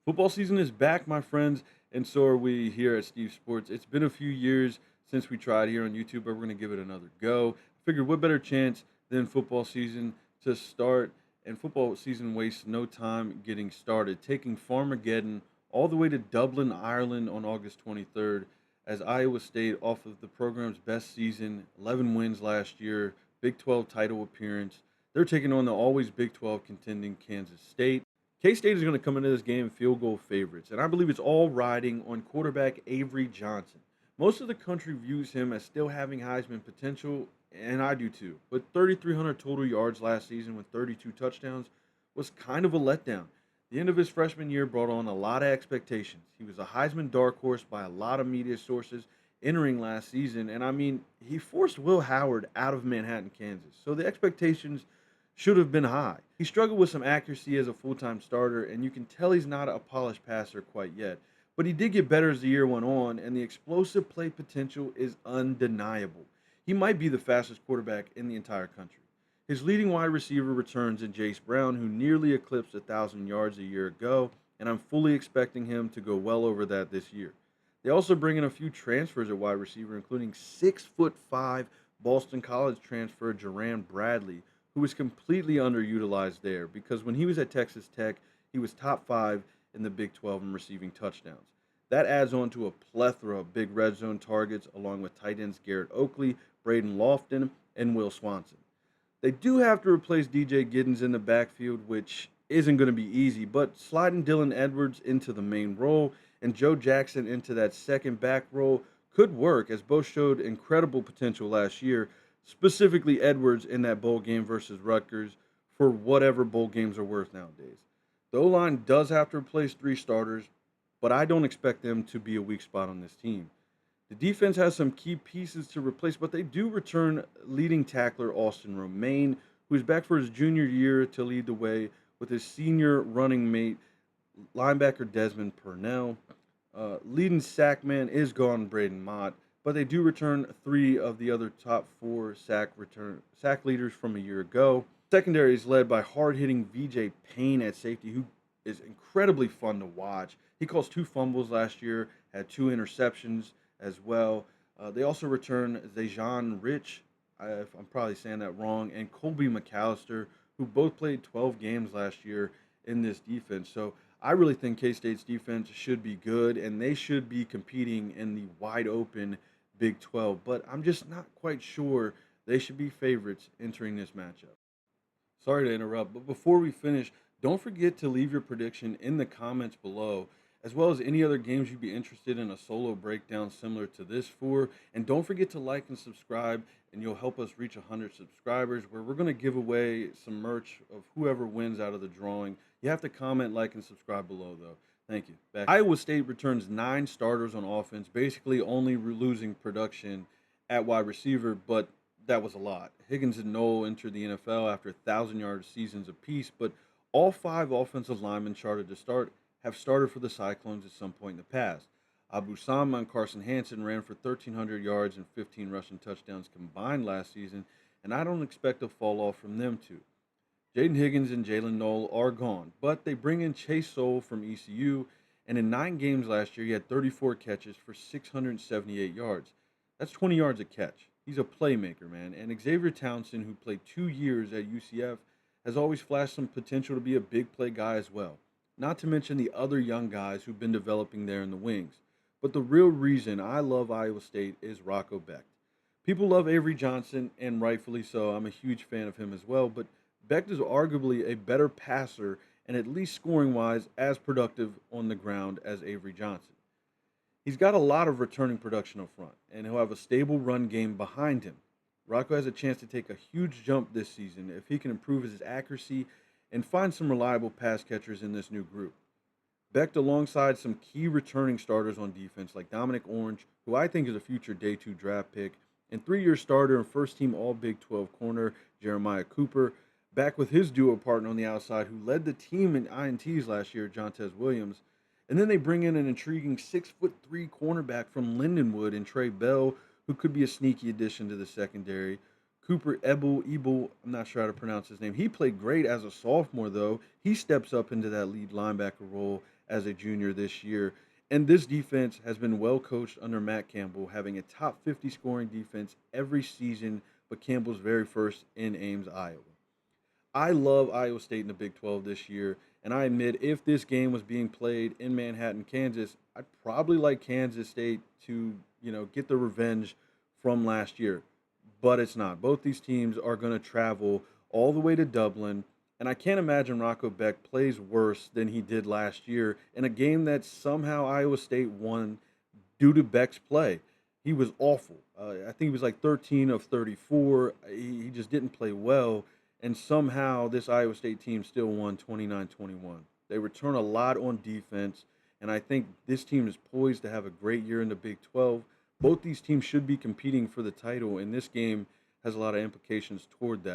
Football season is back, my friends, and so are we here at Steve Sports. It's been a few years since we tried here on YouTube, but we're going to give it another go. Figured what better chance than football season to start, and football season wastes no time getting started. Taking Farmageddon all the way to Dublin, Ireland on August 23rd as Iowa State off of the program's best season, 11 wins last year, Big 12 title appearance. They're taking on the always Big 12 contending Kansas State. K State is going to come into this game field goal favorites, and I believe it's all riding on quarterback Avery Johnson. Most of the country views him as still having Heisman potential, and I do too. But 3,300 total yards last season with 32 touchdowns was kind of a letdown. The end of his freshman year brought on a lot of expectations. He was a Heisman dark horse by a lot of media sources entering last season, and I mean, he forced Will Howard out of Manhattan, Kansas. So the expectations should have been high. He struggled with some accuracy as a full time starter, and you can tell he's not a polished passer quite yet. But he did get better as the year went on, and the explosive play potential is undeniable. He might be the fastest quarterback in the entire country. His leading wide receiver returns in Jace Brown, who nearly eclipsed 1,000 yards a year ago, and I'm fully expecting him to go well over that this year. They also bring in a few transfers at wide receiver, including 6'5" Boston College transfer Jerran Bradley, who was completely underutilized there because when he was at Texas Tech, he was top five in the Big 12 in receiving touchdowns. That adds on to a plethora of big red zone targets, along with tight ends Garrett Oakley, Braden Lofton, and Will Swanson. They do have to replace DJ Giddens in the backfield, which isn't going to be easy, but sliding Dylan Edwards into the main role and Joe Jackson into that second back role could work, as both showed incredible potential last year, specifically Edwards in that bowl game versus Rutgers, for whatever bowl games are worth nowadays. The O line does have to replace three starters, but I don't expect them to be a weak spot on this team. The defense has some key pieces to replace, but they do return leading tackler Austin Romaine, who's back for his junior year to lead the way with his senior running mate, linebacker Desmond Purnell. Leading sack man is gone Braden Mott, but they do return three of the other top four sack leaders from a year ago. Secondary is led by hard-hitting VJ Payne at safety, who is incredibly fun to watch. He caused two fumbles last year, had two interceptions as well. They also return Zajan Rich, if I'm probably saying that wrong, and Colby McAllister, who both played 12 games last year in this defense. So I really think K State's defense should be good, and they should be competing in the wide open Big 12. But I'm just not quite sure they should be favorites entering this matchup. Sorry to interrupt, but before we finish, don't forget to leave your prediction in the comments below, as well as any other games you'd be interested in a solo breakdown similar to this for. And don't forget to like and subscribe, and you'll help us reach 100 subscribers, where we're going to give away some merch of whoever wins out of the drawing. You have to comment, like, and subscribe below, though. Thank you. Back. Iowa State returns 9 starters on offense, basically only losing production at wide receiver, but that was a lot. Higgins and Noel entered the NFL after 1,000-yard seasons apiece, but all five offensive linemen charted to start have started for the Cyclones at some point in the past. Abu Sama and Carson Hansen ran for 1,300 yards and 15 rushing touchdowns combined last season, and I don't expect a fall off from them too. Jaden Higgins and Jalen Noel are gone, but they bring in Chase Soul from ECU, and in 9 games last year, he had 34 catches for 678 yards. That's 20 yards a catch. He's a playmaker, man. And Xavier Townsend, who played 2 years at UCF, has always flashed some potential to be a big play guy as well. Not to mention the other young guys who've been developing there in the wings. But the real reason I love Iowa State is Rocco Becht. People love Avery Johnson, and rightfully so. I'm a huge fan of him as well. But Becht is arguably a better passer and, at least scoring wise, as productive on the ground as Avery Johnson. He's got a lot of returning production up front, and he'll have a stable run game behind him. Rocco has a chance to take a huge jump this season if he can improve his accuracy and find some reliable pass catchers in this new group. Becht, alongside some key returning starters on defense like Dominic Orange, who I think is a future day two draft pick, and 3 year starter and first team All Big 12 corner Jeremiah Cooper, back with his duo partner on the outside who led the team in INTs last year, Jontez Williams. And then they bring in an intriguing 6'3" cornerback from Lindenwood and Trey Bell, who could be a sneaky addition to the secondary. Cooper Ebel, I'm not sure how to pronounce his name. He played great as a sophomore, though. He steps up into that lead linebacker role as a junior this year. And this defense has been well coached under Matt Campbell, having a top 50 scoring defense every season, but Campbell's very first in Ames, Iowa. I love Iowa State in the Big 12 this year, and I admit if this game was being played in Manhattan, Kansas, I'd probably like Kansas State to, get the revenge from last year. But it's not. Both these teams are going to travel all the way to Dublin, and I can't imagine Rocco Beck plays worse than he did last year in a game that somehow Iowa State won due to Beck's play. He was awful. I think he was like 13 of 34. He just didn't play well. And somehow this Iowa State team still won 29-21. They return a lot on defense. And I think this team is poised to have a great year in the Big 12. Both these teams should be competing for the title. And this game has a lot of implications toward that.